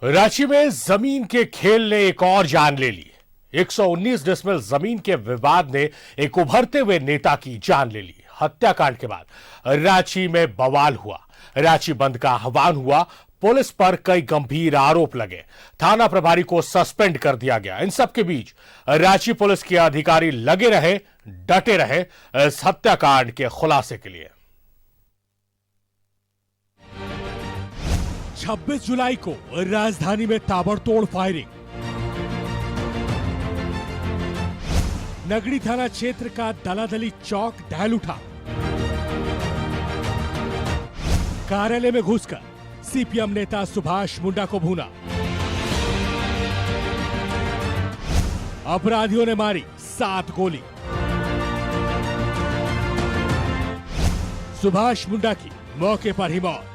रांची में जमीन के खेल ने एक और जान ले ली। 119 डिसमिल जमीन के विवाद ने एक उभरते हुए नेता की जान ले ली। हत्याकांड के बाद रांची में बवाल हुआ, रांची बंद का आह्वान हुआ, पुलिस पर कई गंभीर आरोप लगे, थाना प्रभारी को सस्पेंड कर दिया गया। इन सब के बीच रांची पुलिस के अधिकारी लगे रहे, डटे रहे इस हत्याकांड के खुलासे के लिए। 26 जुलाई को राजधानी में ताबड़तोड़ फायरिंग। नगड़ी थाना क्षेत्र का दलादली चौक दहल उठा। कार्यालय में घुसकर सीपीएम नेता सुभाष मुंडा को भूना। अपराधियों ने मारी 7 गोली। सुभाष मुंडा की मौके पर ही मौत।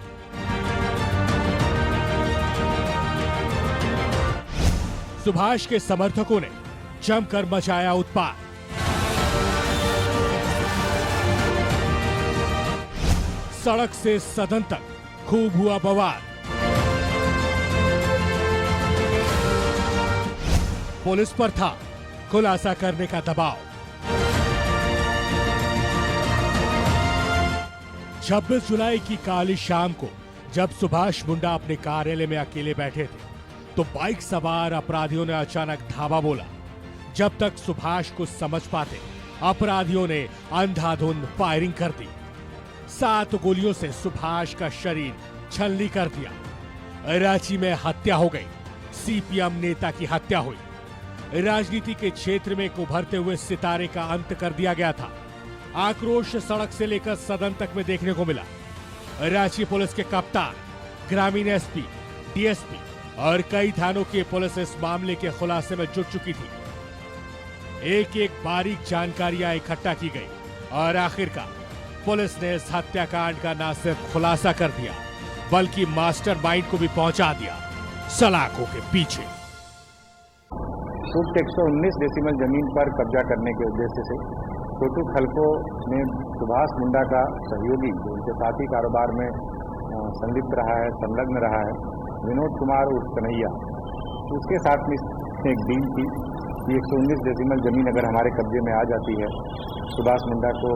सुभाष के समर्थकों ने जमकर मचाया उत्पात। सड़क से सदन तक खूब हुआ बवाल। पुलिस पर था खुलासा करने का दबाव। 26 जुलाई की काली शाम को जब सुभाष मुंडा अपने कार्यालय में अकेले बैठे थे तो बाइक सवार अपराधियों ने अचानक धावा बोला। जब तक सुभाष को समझ पाते अपराधियों ने अंधाधुंध फायरिंग कर दी। 7 गोलियों से सुभाष का शरीर छलनी कर दिया। रांची में हत्या हो गई। सीपीएम नेता की हत्या हुई। राजनीति के क्षेत्र में एक उभरते हुए सितारे का अंत कर दिया गया था। आक्रोश सड़क से लेकर सदन तक में देखने को मिला। रांची पुलिस के कप्तान, ग्रामीण एसपी, डीएसपी और कई थानों की पुलिस इस मामले के खुलासे में जुट चुकी थी। एक एक बारीक जानकारियां इकट्ठा की गई और आखिरकार पुलिस ने इस हत्याकांड का न सिर्फ खुलासा कर दिया बल्कि मास्टरमाइंड को भी पहुंचा दिया सलाखों के पीछे। सूट 119 डेसिमल जमीन पर कब्जा करने के उद्देश्य से छोटू खलको ने सुभाष मुंडा का सहयोगी जो उनके साथी कारोबार में संलिप्त रहा है, संलग्न रहा है, विनोद कुमार उर्फ कन्हैया, उसके साथ में एक डील की कि 119 डेसिमल जमीन अगर हमारे कब्जे में आ जाती है सुभाष मुंडा को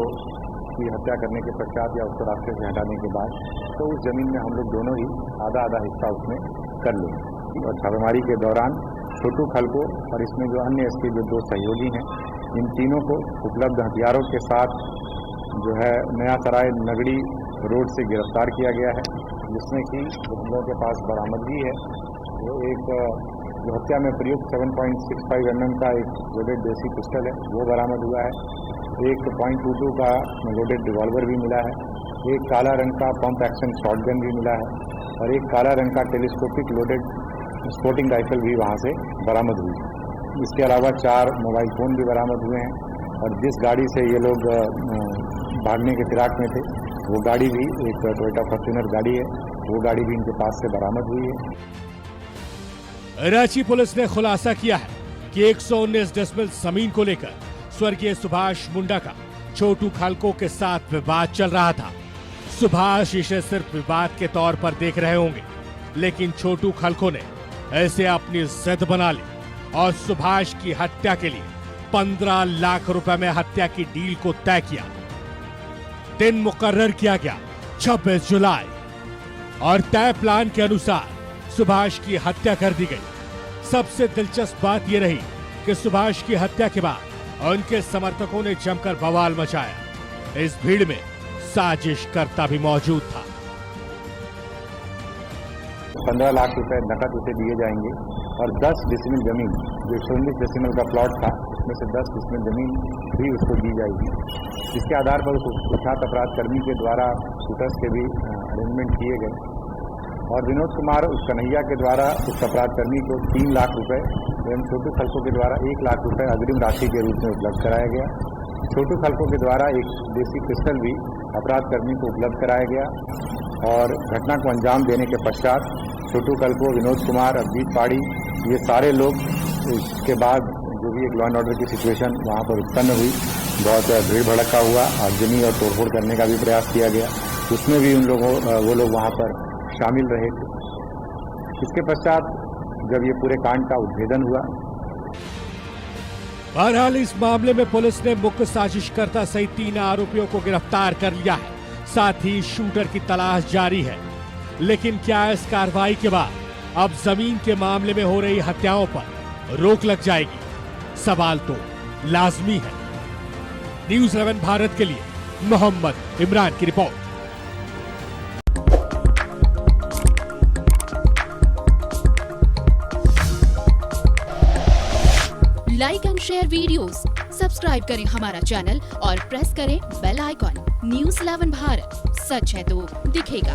की हत्या करने के पश्चात या उसको रास्ते से हटाने के बाद, तो उस जमीन में हम लोग दोनों ही आधा आधा हिस्सा उसमें कर लेंगे। और छापेमारी के दौरान छोटू खलको और इसमें जो अन्य इसके जो 2 सहयोगी हैं, इन तीनों को उपलब्ध हथियारों के साथ जो है नया सराय नगड़ी रोड से गिरफ्तार किया गया है, जिसमें कि हम लोगों के पास बरामदगी है वो एक जो हत्या में प्रयुक्त 7.65 mm का एक लोडेड देसी पिस्टल है वो बरामद हुआ है। एक .22 का लोडेड रिवॉल्वर भी मिला है। एक काला रंग का पंप एक्शन शॉटगन भी मिला है और एक काला रंग का टेलीस्कोपिक लोडेड स्पोर्टिंग राइफल भी वहाँ से बरामद हुई। इसके अलावा 4 मोबाइल फ़ोन भी बरामद हुए हैं और जिस गाड़ी से ये लोग भागने के फिराक में थे वो गाड़ी भी एक टोयोटा फॉर्च्यूनर गाड़ी है, वो गाड़ी भी इनके पास से बरामद हुई है। रांची पुलिस ने खुलासा किया है कि 119 डेसिमल जमीन को लेकर स्वर्गीय सुभाष मुंडा का छोटू खलको के साथ विवाद चल रहा था। सुभाष इसे सिर्फ विवाद के तौर पर देख रहे होंगे, लेकिन छोटू खलको ने ऐसे अपनी जिद बना ली और सुभाष की हत्या के लिए 15 लाख रुपए में हत्या की डील को तय किया। दिन मुकर्रर किया गया 26 जुलाई और तय प्लान के अनुसार सुभाष की हत्या कर दी गई। सबसे दिलचस्प बात यह रही कि सुभाष की हत्या के बाद उनके समर्थकों ने जमकर बवाल मचाया। इस भीड़ में साजिशकर्ता भी मौजूद था। 15 लाख रुपए नकद उसे दिए जाएंगे और 10 डिसमिल जमीन जो 119 डेसिमल का प्लॉट था उसमें से 10 डिसमिल जमीन भी उसको दी जाएगी। इसके आधार पर उस कुख्यात अपराध कर्मी के द्वारा शूटर्स के भी अरेंजमेंट किए गए और विनोद कुमार उस कन्हैया के द्वारा उस अपराध कर्मी को 3 लाख रुपए एवं छोटू खलको के द्वारा 1 लाख रुपए अग्रिम राशि के रूप में उपलब्ध कराया गया। छोटू खलको के द्वारा एक देसी पिस्टल भी अपराध कर्मी को उपलब्ध कराया गया और घटना को अंजाम देने के पश्चात छोटू खलको, विनोद कुमार, अभिजीत पाड़ी ये सारे लोग इसके बाद जो भी एक लॉ एंड ऑर्डर की सिचुएशन वहाँ पर उत्पन्न हुई, बहुत भीड़ भड़का हुआ, आगजनी और तोड़फोड़ करने का भी प्रयास किया गया, उसमें भी वो लोग वहाँ पर शामिल रहे थे। इसके पश्चात जब ये पूरे कांड का उद्भेदन हुआ, बहरहाल इस मामले में पुलिस ने मुख्य साजिशकर्ता सहित 3 आरोपियों को गिरफ्तार कर लिया है। साथ ही शूटर की तलाश जारी है। लेकिन क्या इस कार्रवाई के बाद अब जमीन के मामले में हो रही हत्याओं पर रोक लग जाएगी? सवाल तो लाजमी है। न्यूज़ 11 भारत के लिए मोहम्मद इमरान की report. Like and share videos, subscribe करें हमारा चैनल और प्रेस करें बेल आइकॉन। न्यूज़ 11 भारत, सच है तो दिखेगा।